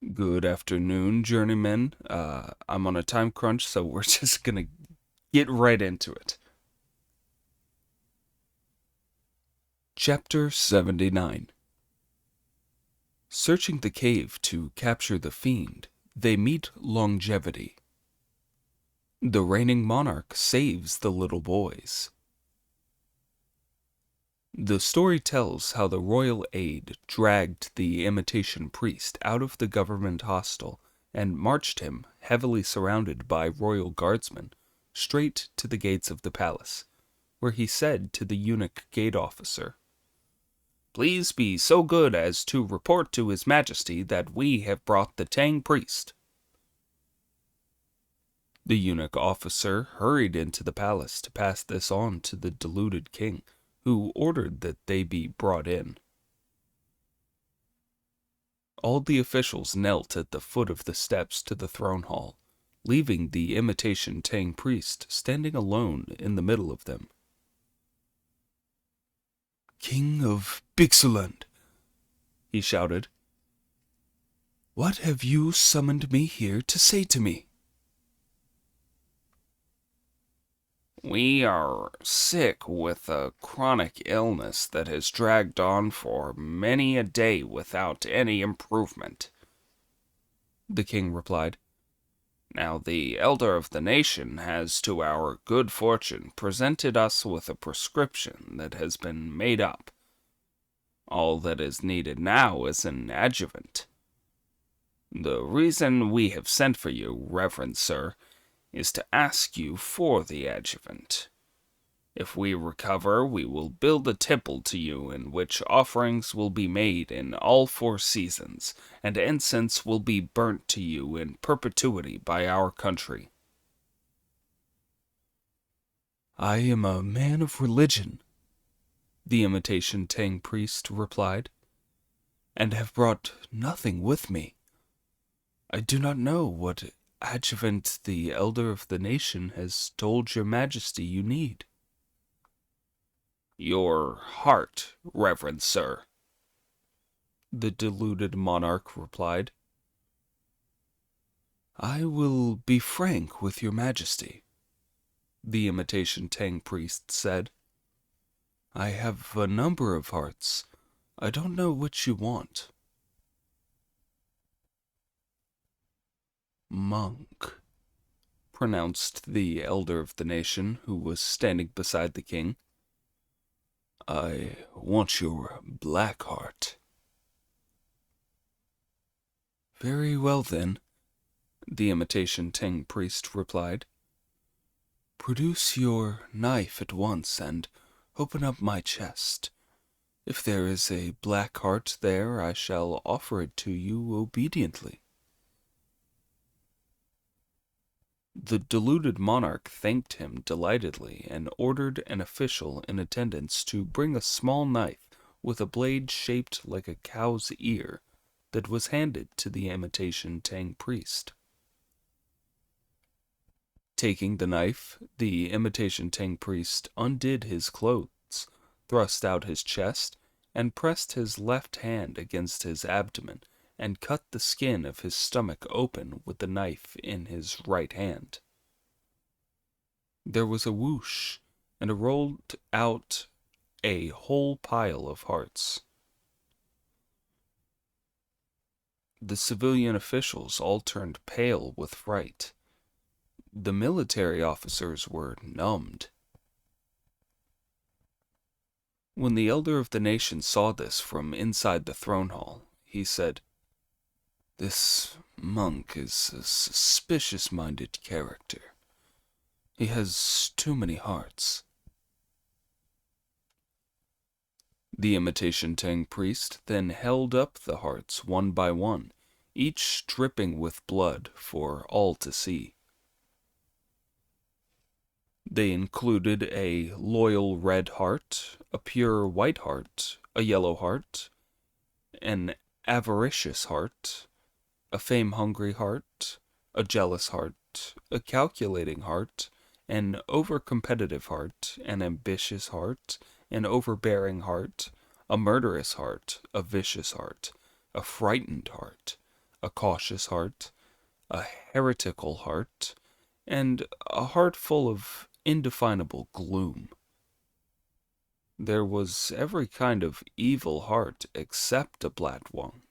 Good afternoon, journeymen. I'm on a time crunch, so we're just gonna get right into it. Chapter 79. Searching the cave to capture the fiend, they meet Longevity. The reigning monarch saves the little boys. The story tells how the royal aide dragged the imitation priest out of the government hostel and marched him, heavily surrounded by royal guardsmen, straight to the gates of the palace, where he said to the eunuch gate officer, "Please be so good as to report to His Majesty that we have brought the Tang priest." The eunuch officer hurried into the palace to pass this on to the deluded king, who ordered that they be brought in. All the officials knelt at the foot of the steps to the throne hall, leaving the imitation Tang priest standing alone in the middle of them. "King of Bixuland," he shouted, "what have you summoned me here to say to me?" "We are sick with a chronic illness that has dragged on for many a day without any improvement," the king replied. "Now the elder of the nation has to our good fortune presented us with a prescription that has been made up. All that is needed now is an adjuvant. The reason we have sent for you, reverend sir, is to ask you for the adjuvant. If we recover, we will build a temple to you in which offerings will be made in all 4 seasons, and incense will be burnt to you in perpetuity by our country." "I am a man of religion," the imitation Tang priest replied, "and have brought nothing with me. I do not know what adjuvant the elder of the nation has told your majesty you need." "Your heart, reverend sir," the deluded monarch replied. "I will be frank with your majesty," the imitation Tang priest said. "I have a number of hearts. I don't know which you want." "Monk," pronounced the elder of the nation, who was standing beside the king. "I want your black heart." "Very well, then," the imitation Tang priest replied. "Produce your knife at once and open up my chest. If there is a black heart there, I shall offer it to you obediently." The deluded monarch thanked him delightedly and ordered an official in attendance to bring a small knife with a blade shaped like a cow's ear that was handed to the imitation Tang priest. Taking the knife, the imitation Tang priest undid his clothes, thrust out his chest, and pressed his left hand against his abdomen and cut the skin of his stomach open with the knife in his right hand. There was a whoosh, and rolled out a whole pile of hearts. The civilian officials all turned pale with fright. The military officers were numbed. When the elder of the nation saw this from inside the throne hall, he said, "This monk is a suspicious-minded character. He has too many hearts." The imitation Tang priest then held up the hearts one by one, each dripping with blood for all to see. They included a loyal red heart, a pure white heart, a yellow heart, an avaricious heart, a fame-hungry heart, a jealous heart, a calculating heart, an over-competitive heart, an ambitious heart, an overbearing heart, a murderous heart, a vicious heart, a frightened heart, a cautious heart, a heretical heart, and a heart full of indefinable gloom. There was every kind of evil heart except a black one.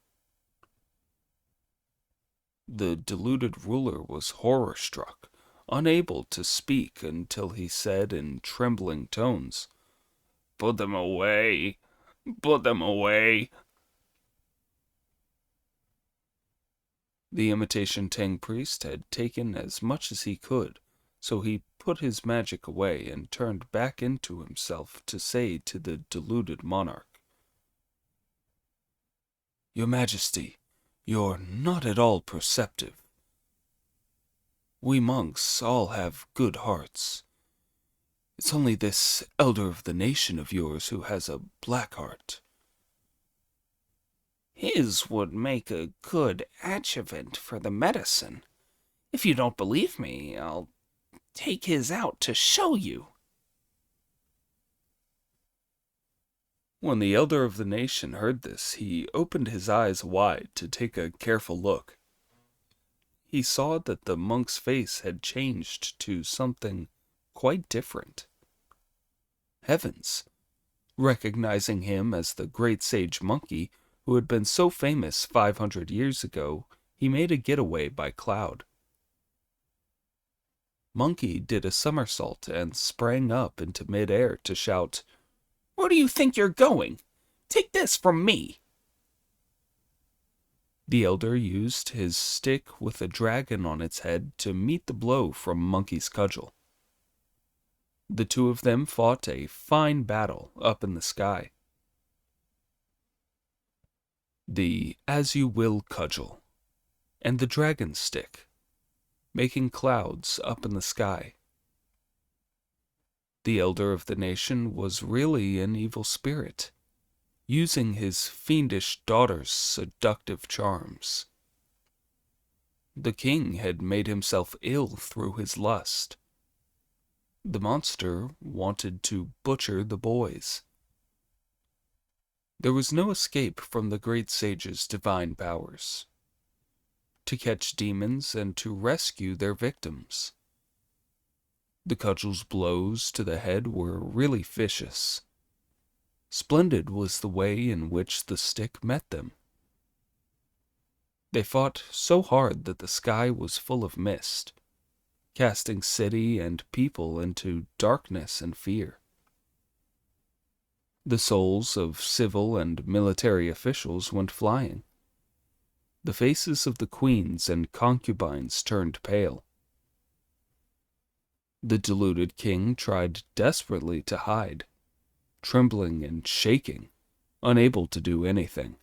The deluded ruler was horror-struck, unable to speak until he said in trembling tones, "Put them away! Put them away!" The imitation Tang priest had taken as much as he could, so he put his magic away and turned back into himself to say to the deluded monarch, "Your Majesty, you're not at all perceptive. We monks all have good hearts. It's only this elder of the nation of yours who has a black heart." His would make a good adjuvant for the medicine. If you don't believe me, I'll take his out to show you. When the elder of the nation heard this, he opened his eyes wide to take a careful look. He saw that the monk's face had changed to something quite different. Heavens! Recognizing him as the great sage Monkey, who had been so famous 500 years ago, he made a getaway by cloud. Monkey did a somersault and sprang up into mid-air to shout, "Where do you think you're going? Take this from me." The elder used his stick with a dragon on its head to meet the blow from Monkey's cudgel. The two of them fought a fine battle up in the sky. The as-you-will cudgel and the dragon stick, making clouds up in the sky. The elder of the nation was really an evil spirit, using his fiendish daughter's seductive charms. The king had made himself ill through his lust. The monster wanted to butcher the boys. There was no escape from the great sage's divine powers. To catch demons and to rescue their victims. The cudgel's blows to the head were really vicious. Splendid was the way in which the stick met them. They fought so hard that the sky was full of mist, casting city and people into darkness and fear. The souls of civil and military officials went flying. The faces of the queens and concubines turned pale. The deluded king tried desperately to hide, trembling and shaking, unable to do anything.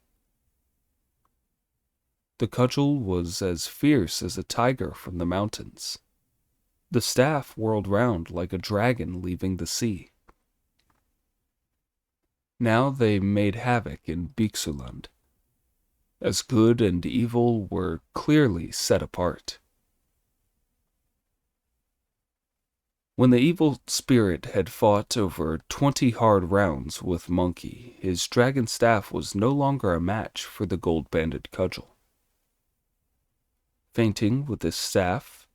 The cudgel was as fierce as a tiger from the mountains. The staff whirled round like a dragon leaving the sea. Now they made havoc in Bixuland, as good and evil were clearly set apart. When the evil spirit had fought over 20 hard rounds with Monkey, his dragon staff was no longer a match for the gold-banded cudgel. Fainting with his staff,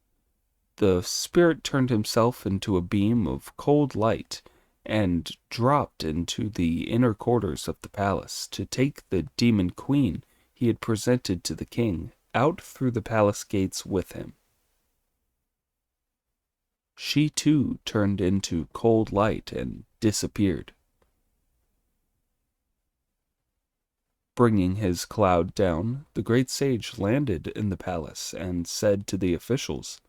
the spirit turned himself into a beam of cold light and dropped into the inner quarters of the palace to take the demon queen he had presented to the king out through the palace gates with him. She too turned into cold light and disappeared. Bringing his cloud down, the great sage landed in the palace and said to the officials,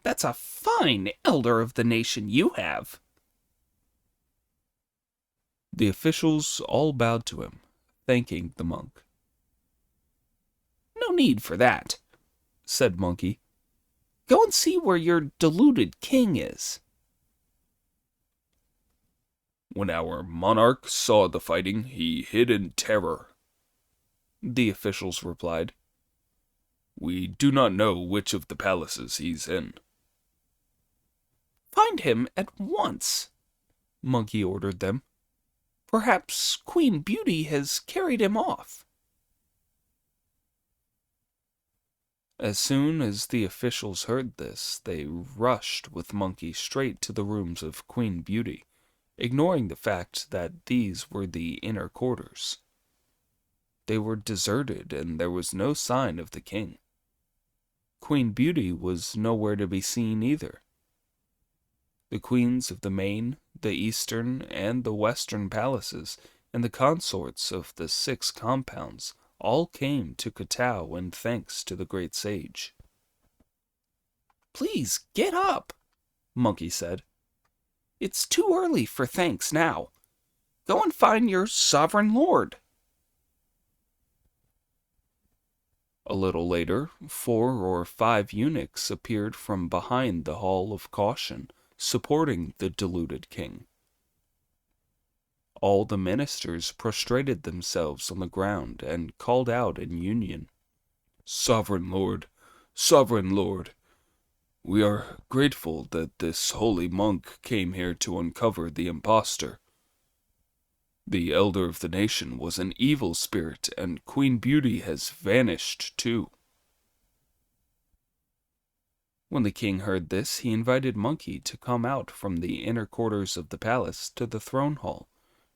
"That's a fine elder of the nation you have." The officials all bowed to him, thanking the monk. "No need for that," said Monkey. "Go and see where your deluded king is." "When our monarch saw the fighting, he hid in terror," the officials replied. "We do not know which of the palaces he's in." "Find him at once," Monkey ordered them. "Perhaps Queen Beauty has carried him off." As soon as the officials heard this, they rushed with Monkey straight to the rooms of Queen Beauty, ignoring the fact that these were the inner quarters. They were deserted, and there was no sign of the king. Queen Beauty was nowhere to be seen either. The queens of the main, the eastern, and the western palaces, and the consorts of the 6 compounds all came to kowtow in thanks to the great sage. "Please get up," Monkey said. "It's too early for thanks now. Go and find your sovereign lord." A little later, 4 or 5 eunuchs appeared from behind the Hall of Caution, supporting the deluded king. All the ministers prostrated themselves on the ground and called out in union, "Sovereign Lord, Sovereign Lord, we are grateful that this holy monk came here to uncover the impostor. The elder of the nation was an evil spirit, and Queen Beauty has vanished too." When the king heard this, he invited Monkey to come out from the inner quarters of the palace to the throne hall,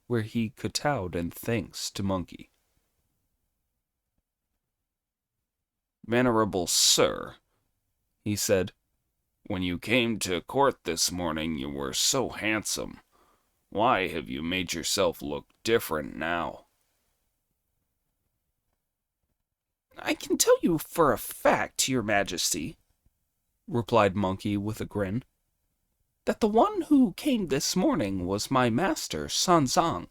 where he kowtowed in thanks to Monkey. "Venerable sir," he said, "when you came to court this morning you were so handsome. Why have you made yourself look different now?" "I can tell you for a fact, your majesty," replied Monkey with a grin, "that the one who came this morning was my master, Sanzang,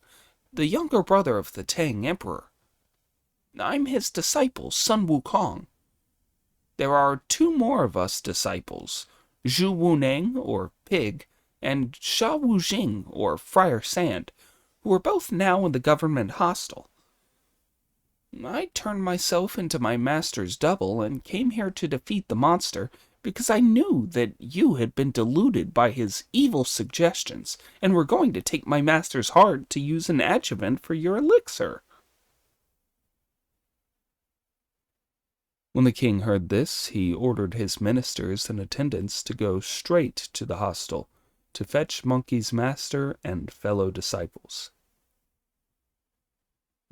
the younger brother of the Tang Emperor. I'm his disciple, Sun Wukong. There are 2 more of us disciples, Zhu Wuneng, or Pig, and Sha Wujing, or Friar Sand, who are both now in the government hostel. I turned myself into my master's double and came here to defeat the monster because I knew that you had been deluded by his evil suggestions and were going to take my master's heart to use an adjuvant for your elixir." When the king heard this, he ordered his ministers and attendants to go straight to the hostel to fetch Monkey's master and fellow disciples.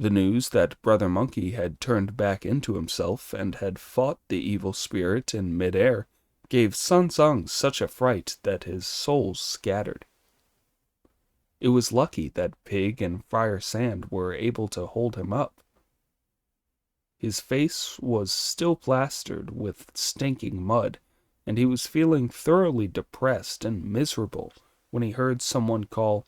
The news that Brother Monkey had turned back into himself and had fought the evil spirit in mid-air gave Sanzang such a fright that his soul scattered. It was lucky that Pig and Friar Sand were able to hold him up. His face was still plastered with stinking mud, and he was feeling thoroughly depressed and miserable when he heard someone call,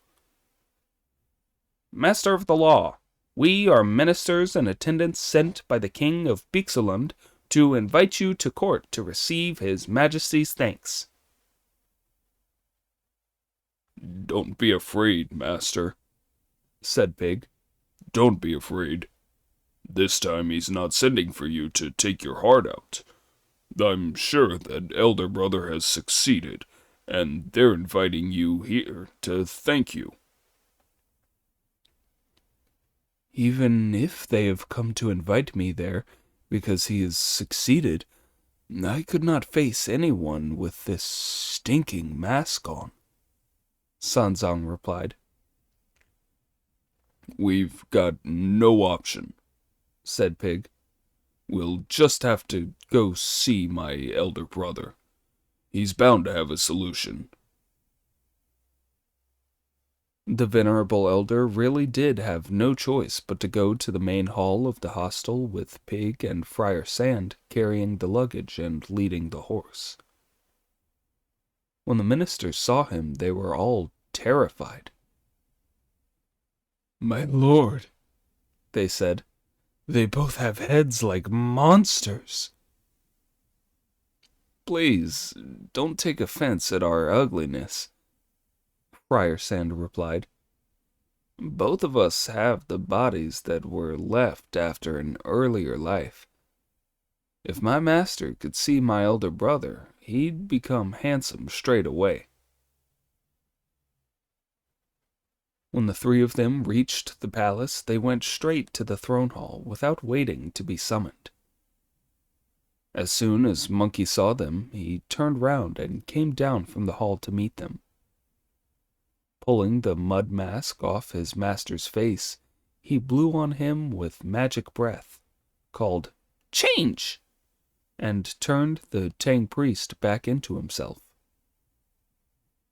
"Master of the law, we are ministers and attendants sent by the king of Bixelund to invite you to court to receive his majesty's thanks." "Don't be afraid, master," said Pig. "Don't be afraid. This time he's not sending for you to take your heart out. I'm sure that elder brother has succeeded, and they're inviting you here to thank you." "Even if they have come to invite me there because he has succeeded, I could not face anyone with this stinking mask on," Sanzang replied. "We've got no option," said Pig. "We'll just have to go see my elder brother. He's bound to have a solution." The venerable elder really did have no choice but to go to the main hall of the hostel with Pig and Friar Sand carrying the luggage and leading the horse. When the ministers saw him, they were all terrified. "My lord," they said, "they both have heads like monsters." "Please, don't take offense at our ugliness," Friar Sand replied. "Both of us have the bodies that were left after an earlier life. If my master could see my elder brother, he'd become handsome straight away." When the 3 of them reached the palace, they went straight to the throne hall without waiting to be summoned. As soon as Monkey saw them, he turned round and came down from the hall to meet them. Pulling the mud mask off his master's face, he blew on him with magic breath, called "Change!" and turned the Tang priest back into himself.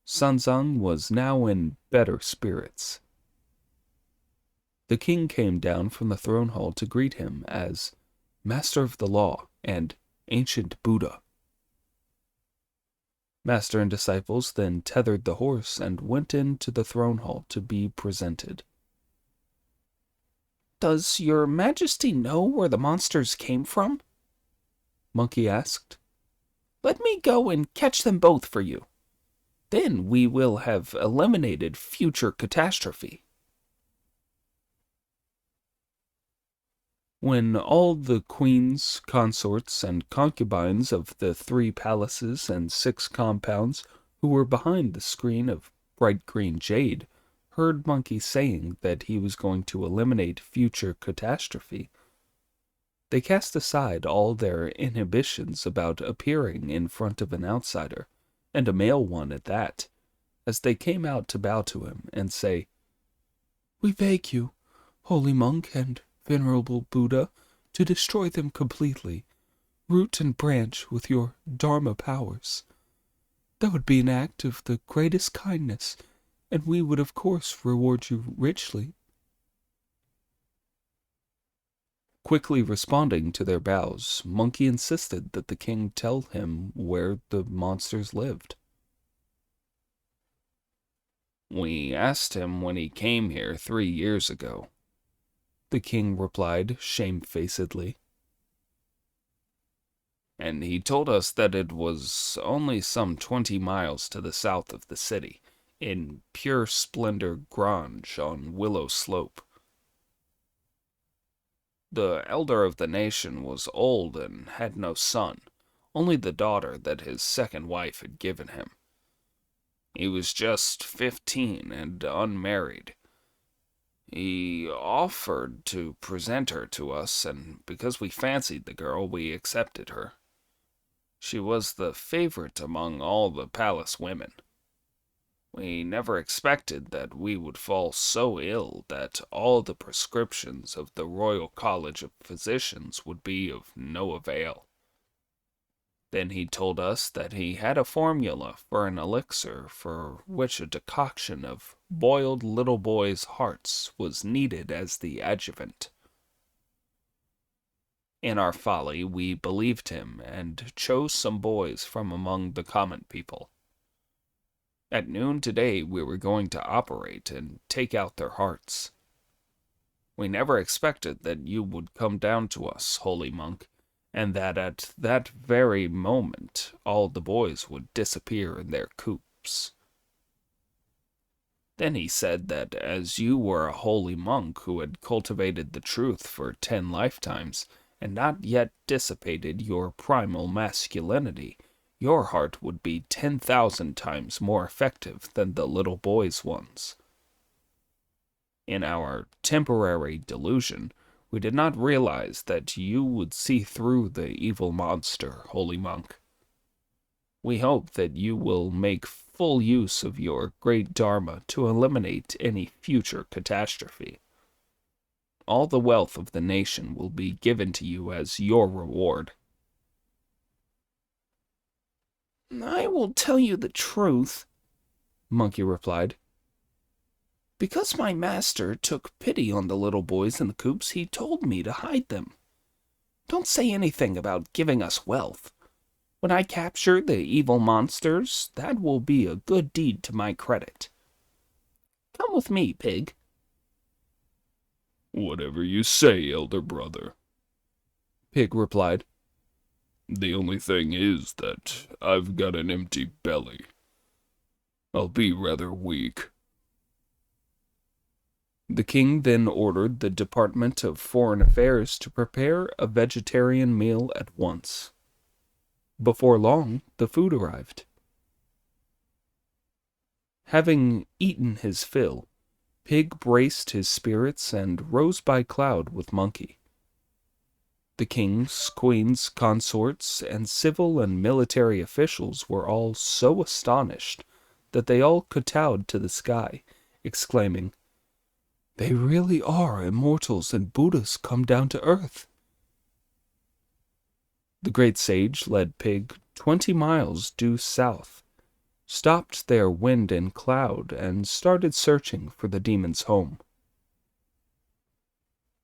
Sanzang was now in better spirits. The king came down from the throne hall to greet him as Master of the Law and Ancient Buddha. Master and disciples then tethered the horse and went into the throne hall to be presented. "Does your majesty know where the monsters came from?" Monkey asked. "Let me go and catch them both for you. Then we will have eliminated future catastrophe." When all the queens, consorts, and concubines of the 3 palaces and 6 compounds who were behind the screen of bright green jade heard Monkey saying that he was going to eliminate future catastrophe, they cast aside all their inhibitions about appearing in front of an outsider, and a male one at that, as they came out to bow to him and say, "We beg you, holy monk and venerable Buddha, to destroy them completely, root and branch with your Dharma powers. That would be an act of the greatest kindness, and we would of course reward you richly." Quickly responding to their bows, Monkey insisted that the king tell him where the monsters lived. "We asked him when he came here 3 years ago," the king replied shamefacedly. "And he told us that it was only some 20 miles to the south of the city, in Pure Splendor Grange on Willow Slope. The elder of the nation was old and had no son, only the daughter that his second wife had given him. He was just 15 and unmarried. He offered to present her to us, and because we fancied the girl, we accepted her. She was the favorite among all the palace women. We never expected that we would fall so ill that all the prescriptions of the Royal College of Physicians would be of no avail. Then he told us that he had a formula for an elixir for which a decoction of boiled little boys' hearts was needed as the adjuvant. In our folly, we believed him and chose some boys from among the common people. At noon today, we were going to operate and take out their hearts. We never expected that you would come down to us, holy monk, and that at that very moment all the boys would disappear in their coops. Then he said that as you were a holy monk who had cultivated the truth for 10 lifetimes and not yet dissipated your primal masculinity, your heart would be 10,000 times more effective than the little boy's ones. In our temporary delusion, we did not realize that you would see through the evil monster, holy monk. We hope that you will make full use of your great Dharma to eliminate any future catastrophe. All the wealth of the nation will be given to you as your reward." "I will tell you the truth," Monkey replied. "Because my master took pity on the little boys in the coops, he told me to hide them. Don't say anything about giving us wealth. When I capture the evil monsters, that will be a good deed to my credit. Come with me, pig." "Whatever you say, elder brother," Pig replied. "The only thing is that I've got an empty belly. I'll be rather weak." The king then ordered the Department of Foreign Affairs to prepare a vegetarian meal at once. Before long, the food arrived. Having eaten his fill, Pig braced his spirits and rose by cloud with Monkey. The kings, queens, consorts, and civil and military officials were all so astonished that they all kowtowed to the sky, exclaiming, "They really are immortals and Buddhas come down to earth." The great sage led Pig 20 miles due south, stopped their wind and cloud, and started searching for the demon's home.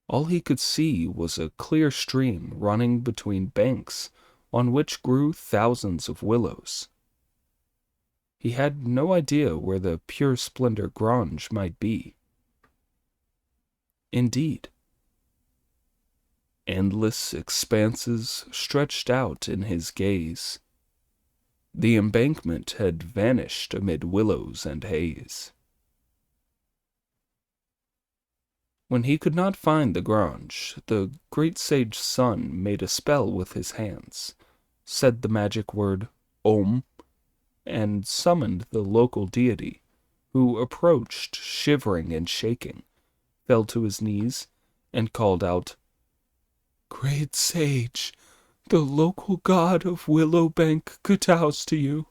All he could see was a clear stream running between banks on which grew thousands of willows. He had no idea where the Pure Splendor Grange might be. Indeed, endless expanses stretched out in his gaze. The embankment had vanished amid willows and haze. When he could not find the Grange, the great sage's son made a spell with his hands, said the magic word Om, and summoned the local deity, who approached shivering and shaking, fell to his knees, and called out, "Great sage, the local god of Willowbank kowtows to you."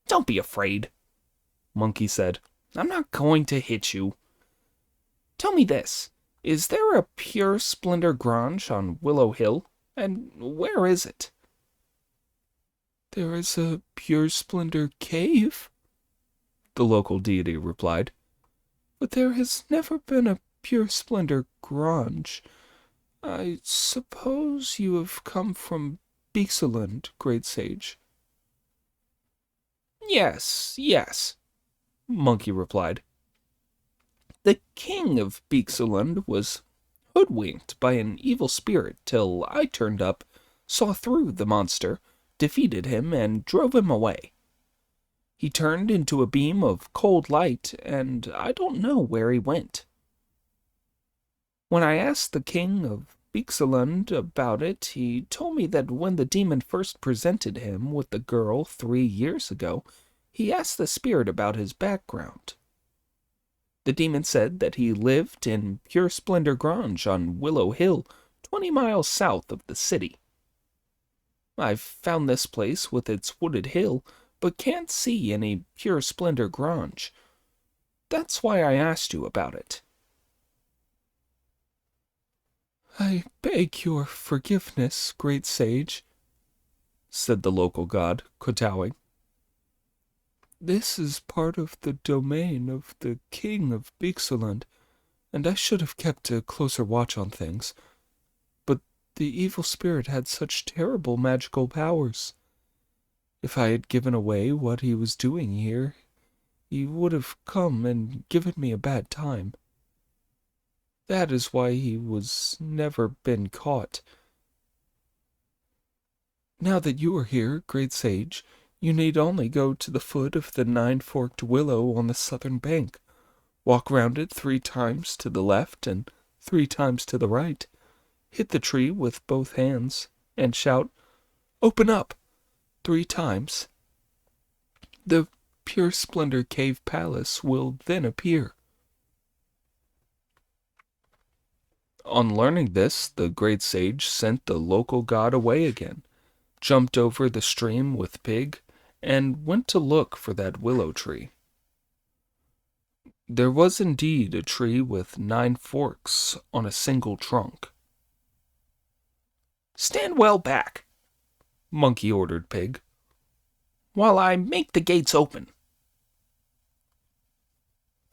"Don't be afraid," Monkey said. "I'm not going to hit you. Tell me this, is there a Pure Splendor Grange on Willow Hill, and where is it?" "There is a Pure Splendor cave," the local deity replied, "but there has never been a Pure Splendor Grange. I suppose you have come from Beekseland, great sage." Yes, Monkey replied. "The king of Beekseland was hoodwinked by an evil spirit till I turned up, saw through the monster, defeated him, and drove him away. He turned into a beam of cold light, and I don't know where he went. When I asked the king of Beekseland about it, he told me that when the demon first presented him with the girl 3 years ago, he asked the spirit about his background. The demon said that he lived in Pure Splendor Grange on Willow Hill, 20 miles south of the city. I've found this place with its wooded hill, but can't see any Pure Splendor Grange. That's why I asked you about it." "I beg your forgiveness, great sage," said the local god, kowtowing. "This is part of the domain of the king of Beekseland, and I should have kept a closer watch on things. But the evil spirit had such terrible magical powers. If I had given away what he was doing here, he would have come and given me a bad time. That is why he was never been caught. Now that you are here, great sage, you need only go to the foot of the 9-forked willow on the southern bank, walk round it 3 times to the left and 3 times to the right, hit the tree with both hands, and shout, 'Open up!' 3 times. The Pure Splendor Cave Palace will then appear." On learning this, the great sage sent the local god away again, jumped over the stream with Pig, and went to look for that willow tree. There was indeed a tree with 9 forks on a single trunk. "Stand well back," Monkey ordered Pig, "while I make the gates open.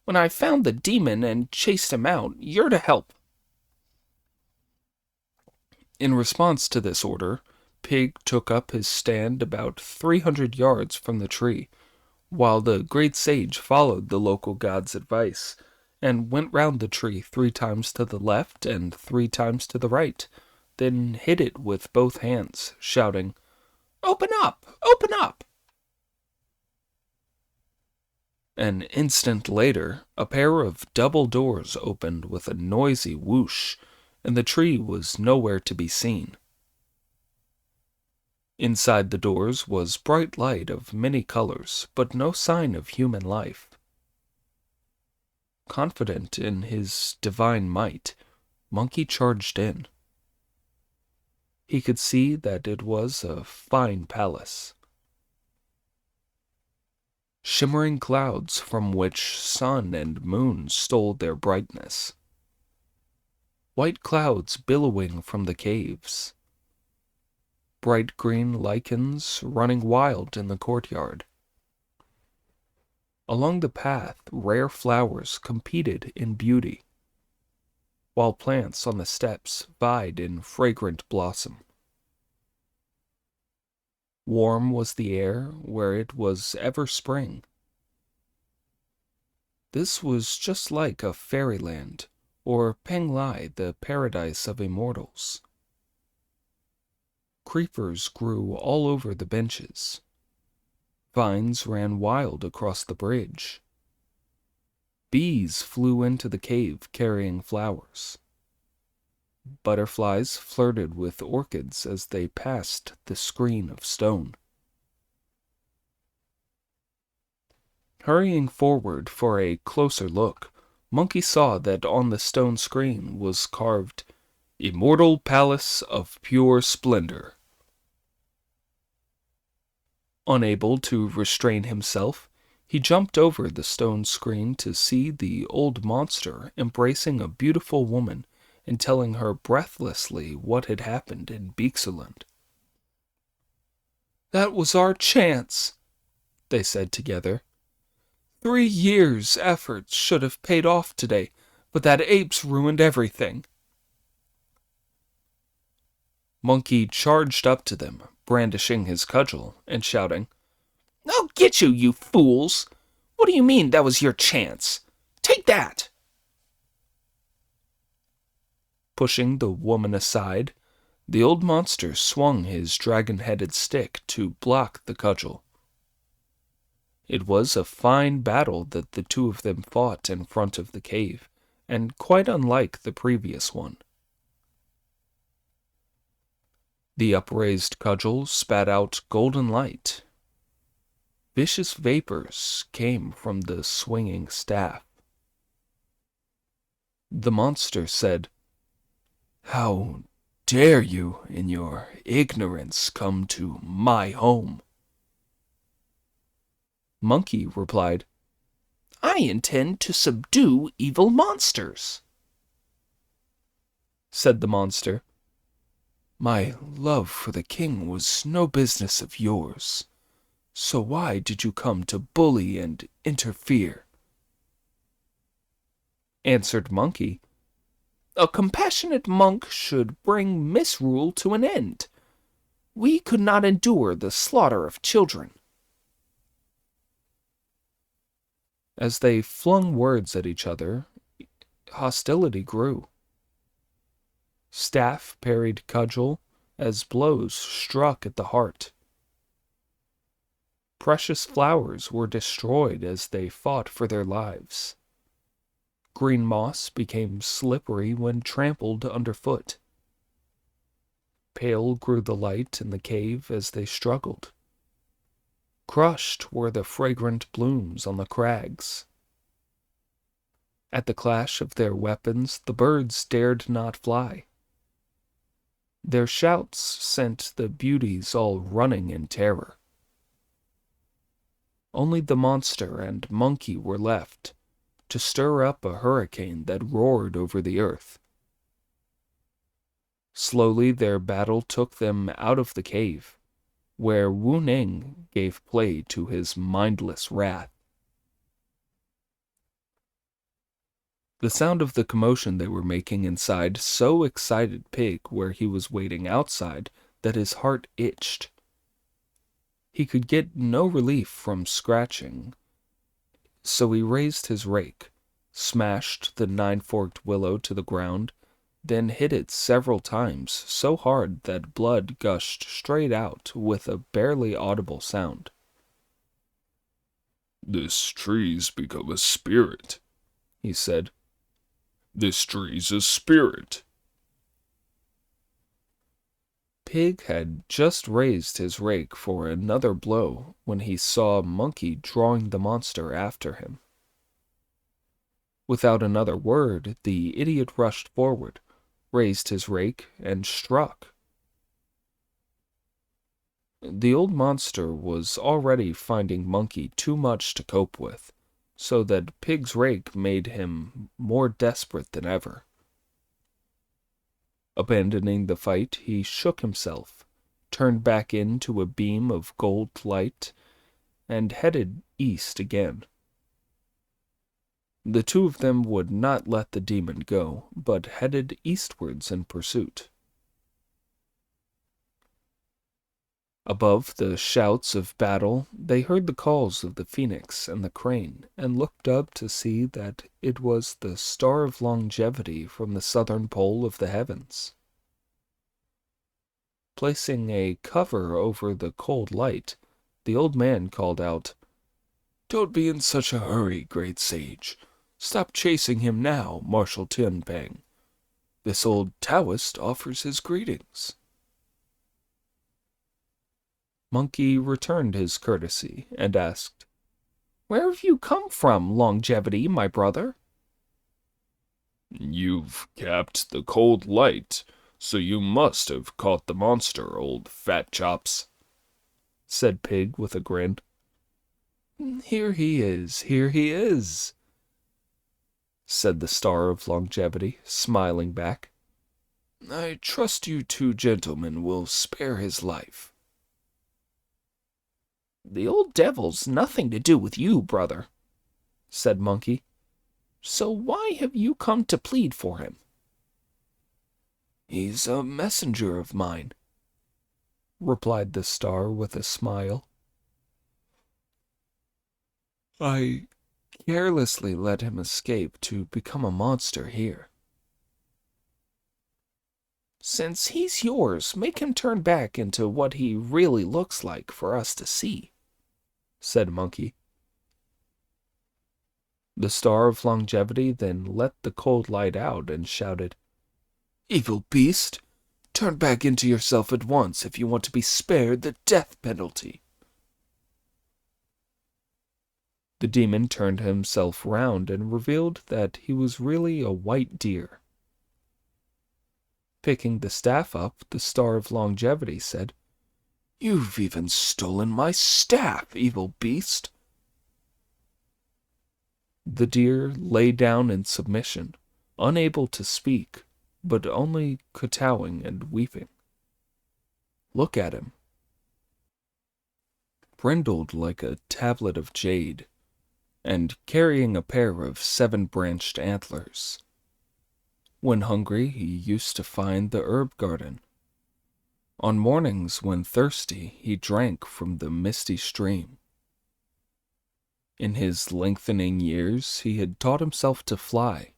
When I found the demon and chased him out, you're to help." In response to this order, Pig took up his stand about 300 yards from the tree, while the great sage followed the local god's advice, and went round the tree 3 times to the left and 3 times to the right, then hit it with both hands, shouting, "Open up! Open up!" An instant later, a pair of double doors opened with a noisy whoosh, and the tree was nowhere to be seen. Inside the doors was bright light of many colors, but no sign of human life. Confident in his divine might, Monkey charged in. He could see that it was a fine palace. Shimmering clouds from which sun and moon stole their brightness. White clouds billowing from the caves. Bright green lichens running wild in the courtyard. Along the path, rare flowers competed in beauty, while plants on the steps vied in fragrant blossom. Warm was the air where it was ever spring. This was just like a fairyland, or Penglai, the paradise of immortals. Creepers grew all over the benches. Vines ran wild across the bridge. Bees flew into the cave carrying flowers. Butterflies flirted with orchids as they passed the screen of stone. Hurrying forward for a closer look, Monkey saw that on the stone screen was carved, "Immortal Palace of Pure Splendor." Unable to restrain himself, he jumped over the stone screen to see the old monster embracing a beautiful woman and telling her breathlessly what had happened in Beekseland. "That was our chance," they said together. 3 years' efforts should have paid off today, but that ape's ruined everything. Monkey charged up to them, brandishing his cudgel and shouting, "I'll get you, you fools! What do you mean that was your chance? Take that!" Pushing the woman aside, the old monster swung his dragon-headed stick to block the cudgel. It was a fine battle that the two of them fought in front of the cave, and quite unlike the previous one. The upraised cudgel spat out golden light. Vicious vapors came from the swinging staff. The monster said, "How dare you, in your ignorance, come to my home?" Monkey replied, "I intend to subdue evil monsters." Said the monster, "My love for the king was no business of yours, so why did you come to bully and interfere?" Answered Monkey, "A compassionate monk should bring misrule to an end. We could not endure the slaughter of children." As they flung words at each other, hostility grew. Staff parried cudgel as blows struck at the heart. Precious flowers were destroyed as they fought for their lives. Green moss became slippery when trampled underfoot. Pale grew the light in the cave as they struggled. Crushed were the fragrant blooms on the crags. At the clash of their weapons, the birds dared not fly. Their shouts sent the beauties all running in terror. Only the monster and monkey were left, to stir up a hurricane that roared over the earth. Slowly their battle took them out of the cave, where Wu Ning gave play to his mindless wrath. The sound of the commotion they were making inside so excited Pig where he was waiting outside that his heart itched. He could get no relief from scratching, so he raised his rake, smashed the 9-forked willow to the ground, then hit it several times so hard that blood gushed straight out with a barely audible sound. "This tree's become a spirit," he said. "This tree's a spirit." Pig had just raised his rake for another blow when he saw Monkey drawing the monster after him. Without another word, the idiot rushed forward, raised his rake, and struck. The old monster was already finding Monkey too much to cope with, so that Pig's rake made him more desperate than ever. Abandoning the fight, he shook himself, turned back into a beam of gold light, and headed east again. The two of them would not let the demon go, but headed eastwards in pursuit. Above the shouts of battle, they heard the calls of the phoenix and the crane, and looked up to see that it was the star of longevity from the southern pole of the heavens. Placing a cover over the cold light, the old man called out, "Don't be in such a hurry, great sage. Stop chasing him now, Marshal Tianpeng. This old Taoist offers his greetings." Monkey returned his courtesy and asked, "Where have you come from, Longevity, my brother?" "You've capped the cold light, so you must have caught the monster, old fat chops," said Pig with a grin. Here he is, said the Star of Longevity, smiling back. "I trust you two gentlemen will spare his life." "The old devil's nothing to do with you, brother," said Monkey. "So why have you come to plead for him?" "He's a messenger of mine," replied the Star with a smile. "I carelessly let him escape to become a monster here." "Since he's yours, make him turn back into what he really looks like for us to see," said Monkey. The Star of Longevity then let the cold light out and shouted, "Evil beast, turn back into yourself at once if you want to be spared the death penalty." The demon turned himself round and revealed that he was really a white deer. Picking the staff up, the Star of Longevity said, "You've even stolen my staff, evil beast." The deer lay down in submission, unable to speak, but only kowtowing and weeping. Look at him. Brindled like a tablet of jade, and carrying a pair of 7-branched antlers. When hungry, he used to find the herb garden. On mornings when thirsty, he drank from the misty stream. In his lengthening years, he had taught himself to fly,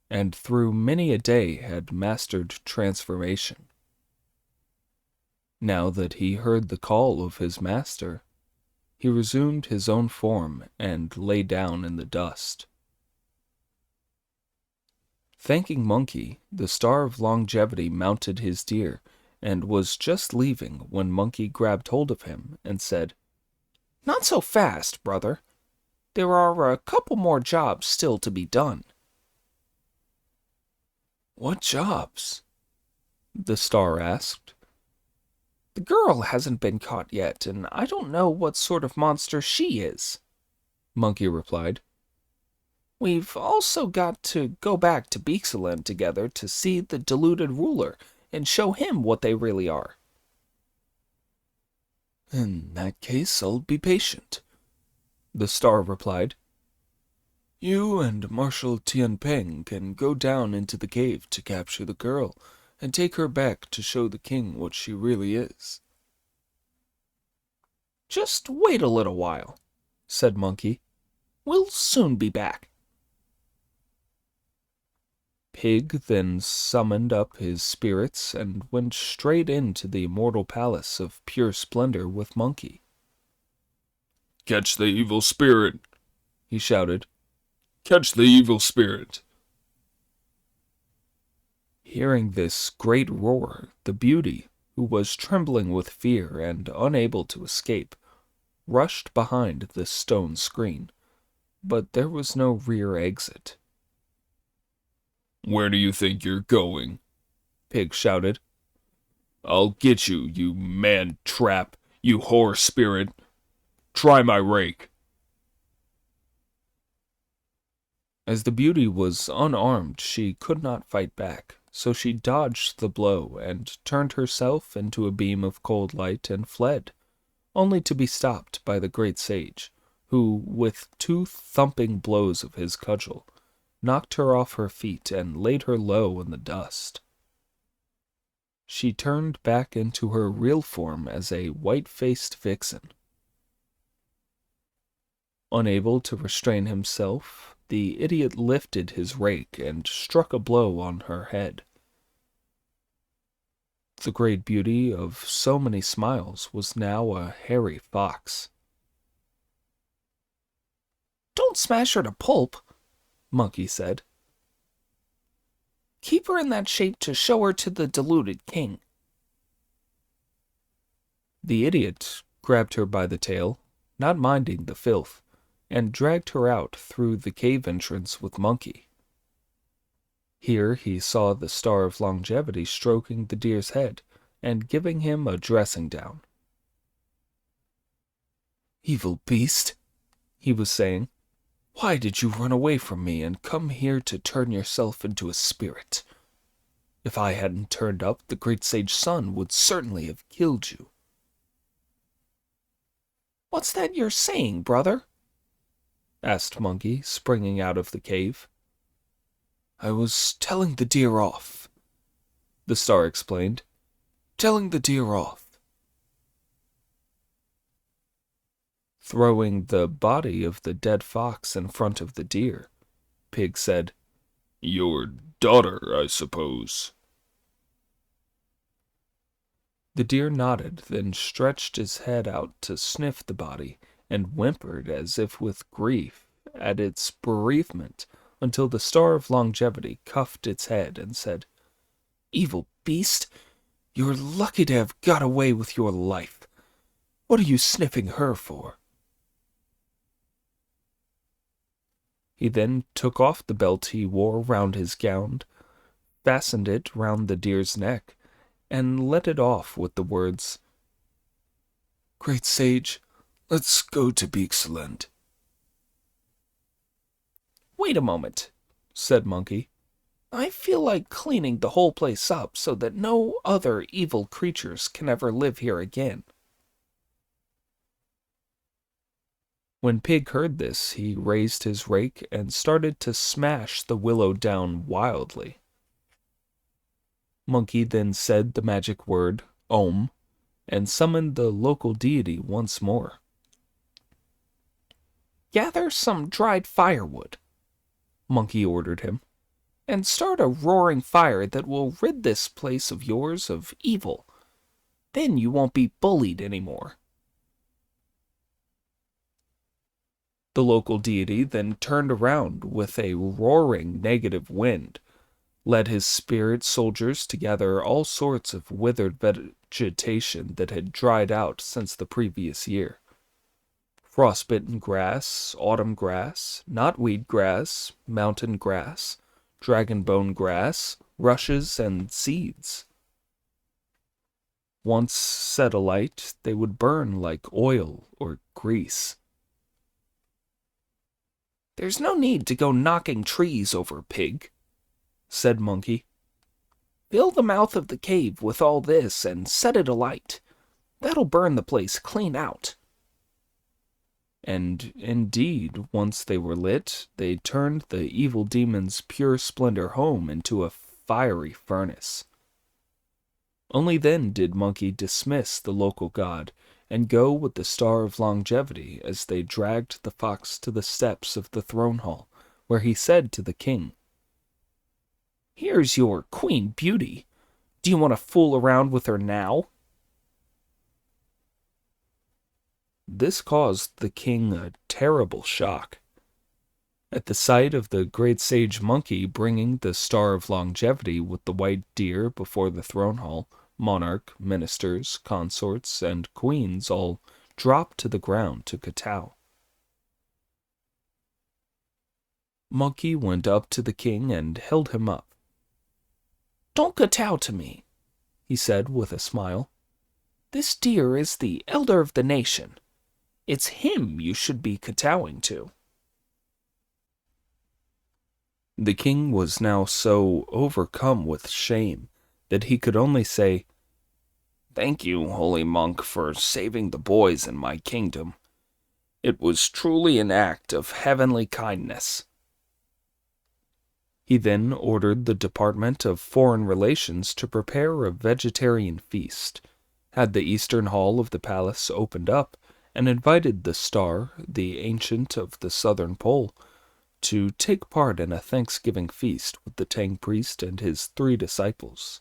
and through many a day had mastered transformation. Now that he heard the call of his master, he resumed his own form and lay down in the dust. Thanking Monkey, the Star of Longevity mounted his deer and was just leaving when Monkey grabbed hold of him and said, "Not so fast, brother. There are a couple more jobs still to be done." "What jobs?" the Star asked. "The girl hasn't been caught yet, and I don't know what sort of monster she is," Monkey replied. "We've also got to go back to Beexland together to see the deluded ruler and show him what they really are." "In that case, I'll be patient," the Star replied. "You and Marshal Tianpeng can go down into the cave to capture the girl and take her back to show the king what she really is." "Just wait a little while," said Monkey. "We'll soon be back." Pig then summoned up his spirits and went straight into the immortal palace of pure splendor with Monkey. "Catch the evil spirit," he shouted. "Catch the evil spirit." Hearing this great roar, the beauty, who was trembling with fear and unable to escape, rushed behind the stone screen, but there was no rear exit. "Where do you think you're going?" Pig shouted. I'll get you, you man-trap, you whore spirit. Try my rake. As the beauty was unarmed, she could not fight back, so she dodged the blow and turned herself into a beam of cold light and fled, only to be stopped by the great sage, who, with 2 thumping blows of his cudgel, knocked her off her feet and laid her low in the dust. She turned back into her real form as a white-faced vixen. Unable to restrain himself, the idiot lifted his rake and struck a blow on her head. The great beauty of so many smiles was now a hairy fox. "Don't smash her to pulp," Monkey said. "Keep her in that shape to show her to the deluded king." The idiot grabbed her by the tail, not minding the filth, and dragged her out through the cave entrance with Monkey. Here he saw the Star of Longevity stroking the deer's head and giving him a dressing down. "Evil beast," he was saying, "why did you run away from me and come here to turn yourself into a spirit? If I hadn't turned up, the great sage Sun would certainly have killed you." "What's that you're saying, brother?" asked Monkey, springing out of the cave. "I was telling the deer off," the star explained. "Telling the deer off." Throwing the body of the dead fox in front of the deer, Pig said, Your daughter, I suppose. The deer nodded, then stretched his head out to sniff the body, and whimpered as if with grief at its bereavement, until the Star of Longevity cuffed its head and said, "Evil beast, you're lucky to have got away with your life. What are you sniffing her for?" He then took off the belt he wore round his gown, fastened it round the deer's neck, and let it off with the words, "Great sage, let's go to Beaksland." "Wait a moment," said Monkey. "I feel like cleaning the whole place up so that no other evil creatures can ever live here again." When Pig heard this, he raised his rake and started to smash the willow down wildly. Monkey then said the magic word, Om, and summoned the local deity once more. "Gather some dried firewood," Monkey ordered him, "and start a roaring fire that will rid this place of yours of evil. Then you won't be bullied anymore." The local deity then turned around with a roaring negative wind, led his spirit soldiers to gather all sorts of withered vegetation that had dried out since the previous year. Frostbitten grass, autumn grass, knotweed grass, mountain grass, dragonbone grass, rushes, and seeds. Once set alight, they would burn like oil or grease. "There's no need to go knocking trees over, Pig," said Monkey. "Fill the mouth of the cave with all this and set it alight. That'll burn the place clean out." And indeed, once they were lit, they turned the evil demon's pure splendor home into a fiery furnace. Only then did Monkey dismiss the local god and go with the Star of Longevity as they dragged the fox to the steps of the throne hall, where he said to the king, "Here's your Queen Beauty. Do you want to fool around with her now?" This caused the king a terrible shock. At the sight of the great sage Monkey bringing the Star of Longevity with the white deer before the throne hall, monarch, ministers, consorts, and queens all dropped to the ground to kowtow. Monkey went up to the king and held him up. Don't kowtow to me, he said with a smile. This deer is the elder of the nation. It's him you should be kowtowing to. The king was now so overcome with shame that he could only say, "Thank you, holy monk, for saving the boys in my kingdom. It was truly an act of heavenly kindness." He then ordered the Department of Foreign Relations to prepare a vegetarian feast, had the eastern hall of the palace opened up, and invited the Star, the Ancient of the Southern Pole, to take part in a Thanksgiving feast with the Tang priest and his 3 disciples.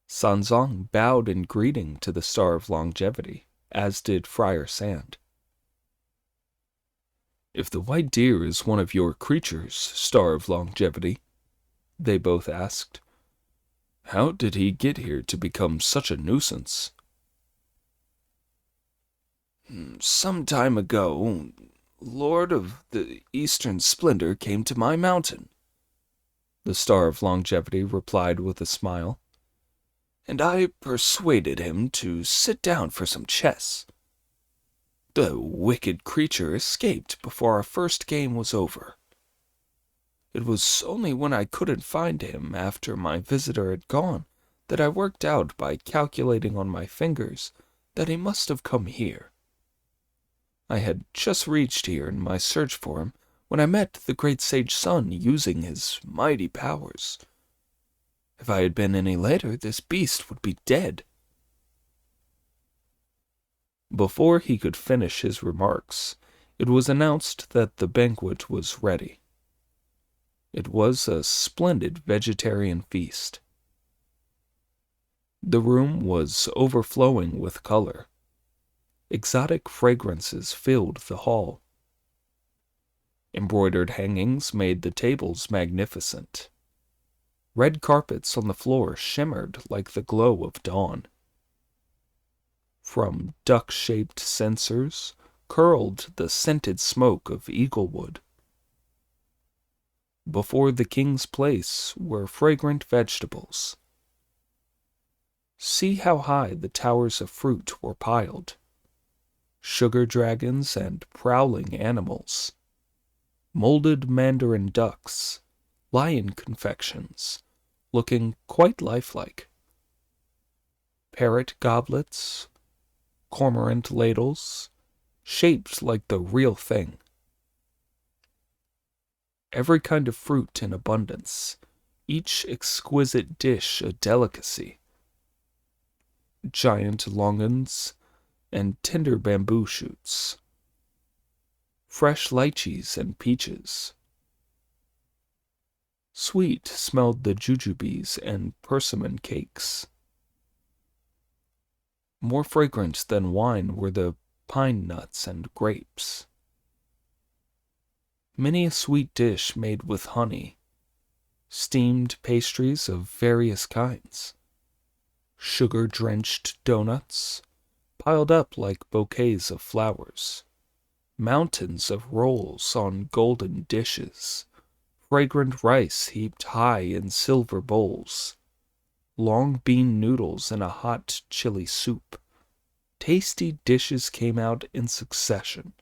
Sanzong bowed in greeting to the Star of Longevity, as did Friar Sand. "If the white deer is one of your creatures, Star of Longevity," they both asked, "how did he get here to become such a nuisance?" "Some time ago, Lord of the Eastern Splendor came to my mountain," the Star of Longevity replied with a smile, "and I persuaded him to sit down for some chess. The wicked creature escaped before our first game was over. It was only when I couldn't find him after my visitor had gone that I worked out by calculating on my fingers that he must have come here. I had just reached here in my search for him when I met the great sage Sun using his mighty powers. If I had been any later, this beast would be dead." Before he could finish his remarks, it was announced that the banquet was ready. It was a splendid vegetarian feast. The room was overflowing with color. Exotic fragrances filled the hall. Embroidered hangings made the tables magnificent. Red carpets on the floor shimmered like the glow of dawn. From duck-shaped censers curled the scented smoke of eaglewood. Before the king's place were fragrant vegetables. See how high the towers of fruit were piled. Sugar dragons and prowling animals. Molded mandarin ducks, lion confections, looking quite lifelike. Parrot goblets, cormorant ladles, shaped like the real thing. Every kind of fruit in abundance, each exquisite dish a delicacy. Giant longans and tender bamboo shoots. Fresh lychees and peaches. Sweet smelled the jujubes and persimmon cakes. More fragrant than wine were the pine nuts and grapes. Many a sweet dish made with honey, steamed pastries of various kinds, sugar-drenched donuts, piled up like bouquets of flowers, mountains of rolls on golden dishes, fragrant rice heaped high in silver bowls, long bean noodles in a hot chili soup. Tasty dishes came out in succession.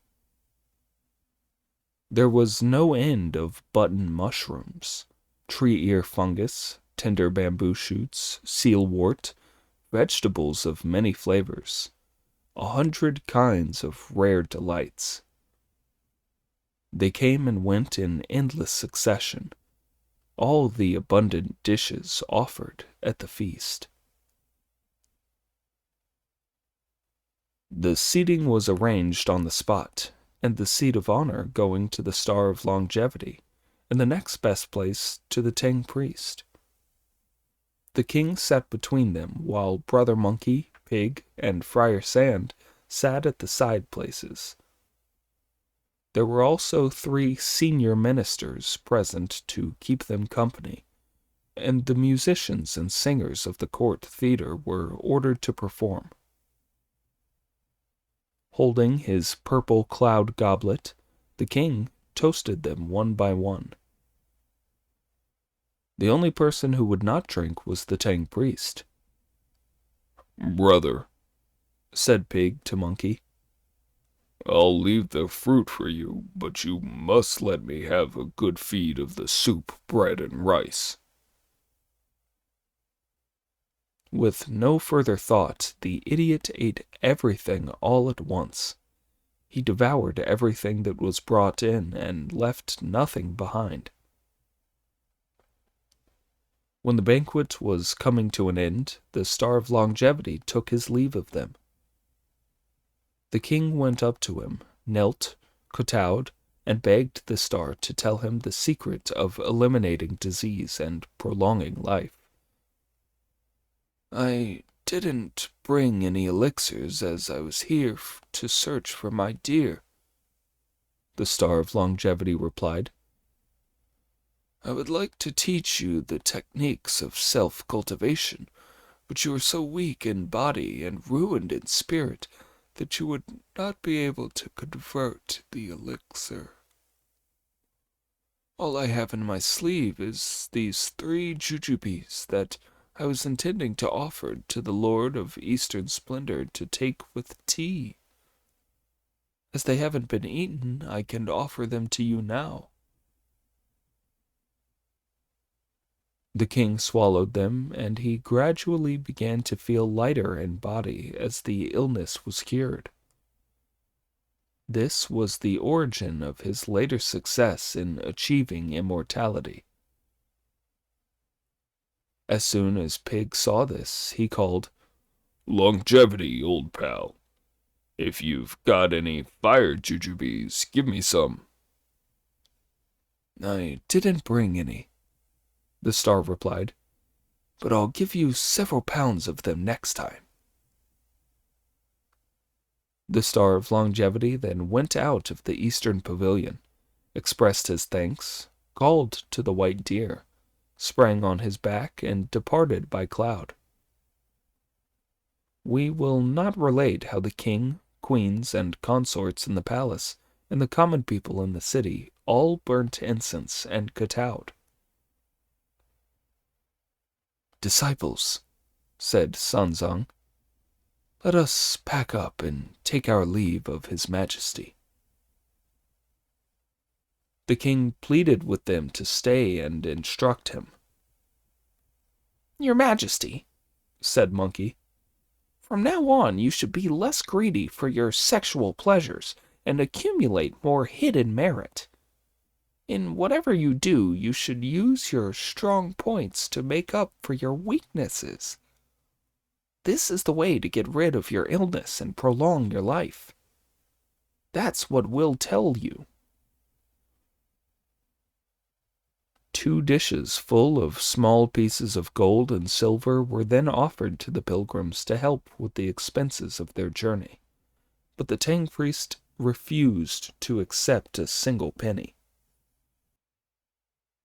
There was no end of button mushrooms, tree ear fungus, tender bamboo shoots, sealwort, vegetables of many flavors, 100 kinds of rare delights. They came and went in endless succession, all the abundant dishes offered at the feast. The seating was arranged on the spot, and the seat of honor going to the Star of Longevity, and the next best place to the Tang priest. The king sat between them, while Brother Monkey, Pig, and Friar Sand sat at the side places. There were also 3 senior ministers present to keep them company, and the musicians and singers of the court theater were ordered to perform. Holding his purple cloud goblet, the king toasted them one by one. The only person who would not drink was the Tang priest. "Brother," said Pig to Monkey, "I'll leave the fruit for you, but you must let me have a good feed of the soup, bread, and rice." With no further thought, the idiot ate everything all at once. He devoured everything that was brought in and left nothing behind. When the banquet was coming to an end, the Star of Longevity took his leave of them. The king went up to him, knelt, kowtowed, and begged the star to tell him the secret of eliminating disease and prolonging life. "I didn't bring any elixirs, as I was here to search for my dear," the Star of Longevity replied. "I would like to teach you the techniques of self-cultivation, but you are so weak in body and ruined in spirit that you would not be able to convert the elixir. All I have in my sleeve is these 3 jujubes that I was intending to offer to the Lord of Eastern Splendor to take with tea. As they haven't been eaten, I can offer them to you now." The king swallowed them, and he gradually began to feel lighter in body as the illness was cured. This was the origin of his later success in achieving immortality. As soon as Pig saw this, he called, "Longevity, old pal. If you've got any fire jujubes, give me some." "I didn't bring any," the star replied, "but I'll give you several pounds of them next time." The Star of Longevity then went out of the eastern pavilion, expressed his thanks, called to the white deer, sprang on his back, and departed by cloud. We will not relate how the king, queens, and consorts in the palace, and the common people in the city all burnt incense and kowtowed. "Disciples," said Sanzang, "let us pack up and take our leave of His Majesty." The king pleaded with them to stay and instruct him. "Your Majesty," said Monkey, "from now on you should be less greedy for your sexual pleasures and accumulate more hidden merit. In whatever you do, you should use your strong points to make up for your weaknesses. This is the way to get rid of your illness and prolong your life. That's what we'll tell you." 2 dishes full of small pieces of gold and silver were then offered to the pilgrims to help with the expenses of their journey, but the Tang priest refused to accept a single penny.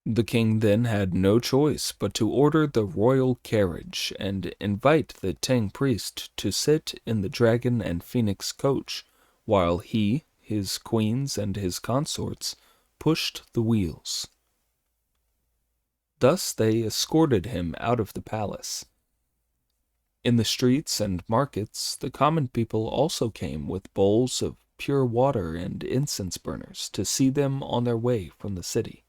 The king then had no choice but to order the royal carriage and invite the Tang priest to sit in the dragon and phoenix coach, while he, his queens, and his consorts pushed the wheels. Thus they escorted him out of the palace. In the streets and markets, the common people also came with bowls of pure water and incense burners to see them on their way from the city.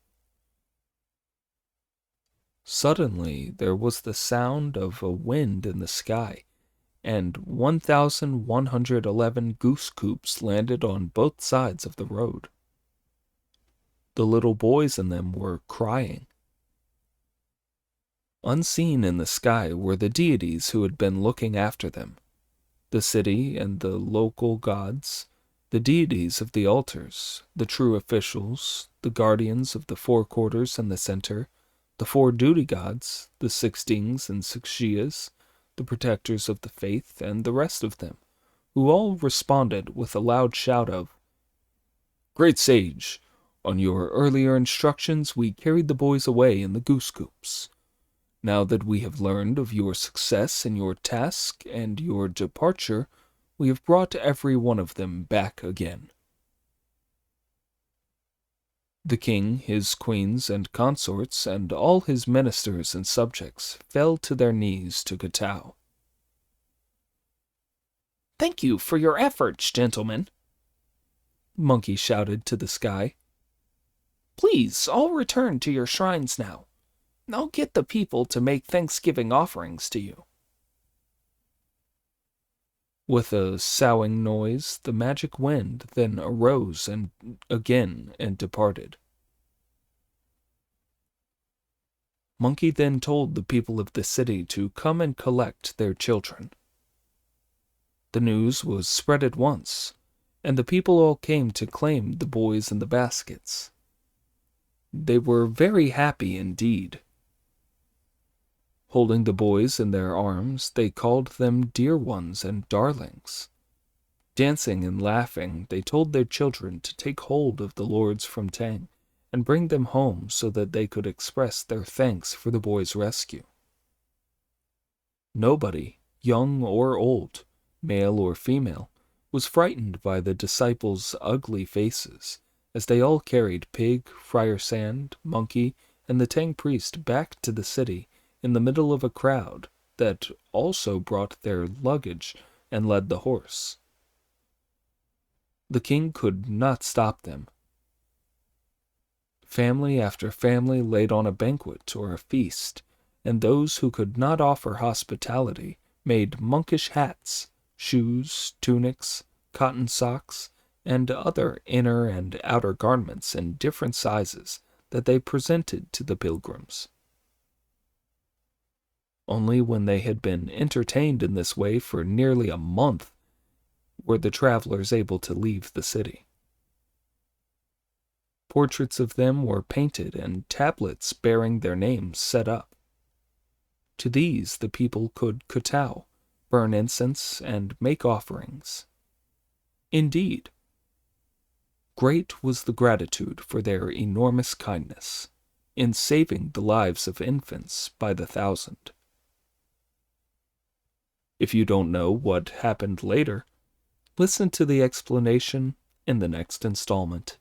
Suddenly there was the sound of a wind in the sky, and 1,111 goose coops landed on both sides of the road. The little boys in them were crying. Unseen in the sky were the deities who had been looking after them, the city and the local gods, the deities of the altars, the true officials, the guardians of the 4 quarters and the center, the 4 duty gods, the 6 dings and 6 shias, the protectors of the faith, and the rest of them, who all responded with a loud shout of, "Great sage, on your earlier instructions we carried the boys away in the goose coops. Now that we have learned of your success in your task and your departure, we have brought every one of them back again." The king, his queens and consorts, and all his ministers and subjects fell to their knees to kowtow. "Thank you for your efforts, gentlemen," Monkey shouted to the sky. "Please, all return to your shrines now. I'll get the people to make Thanksgiving offerings to you." With a soughing noise, the magic wind then arose and departed. Monkey then told the people of the city to come and collect their children. The news was spread at once, and the people all came to claim the boys in the baskets. They were very happy indeed. Holding the boys in their arms, they called them dear ones and darlings. Dancing and laughing, they told their children to take hold of the lords from Tang and bring them home so that they could express their thanks for the boys' rescue. Nobody, young or old, male or female, was frightened by the disciples' ugly faces as they all carried Pig, Friar Sand, Monkey, and the Tang priest back to the city in the middle of a crowd that also brought their luggage and led the horse. The king could not stop them. Family after family laid on a banquet or a feast, and those who could not offer hospitality made monkish hats, shoes, tunics, cotton socks, and other inner and outer garments in different sizes that they presented to the pilgrims. Only when they had been entertained in this way for nearly a month were the travelers able to leave the city. Portraits of them were painted and tablets bearing their names set up. To these the people could kowtow, burn incense, and make offerings. Indeed, great was the gratitude for their enormous kindness in saving the lives of infants by the thousand. If you don't know what happened later, listen to the explanation in the next installment.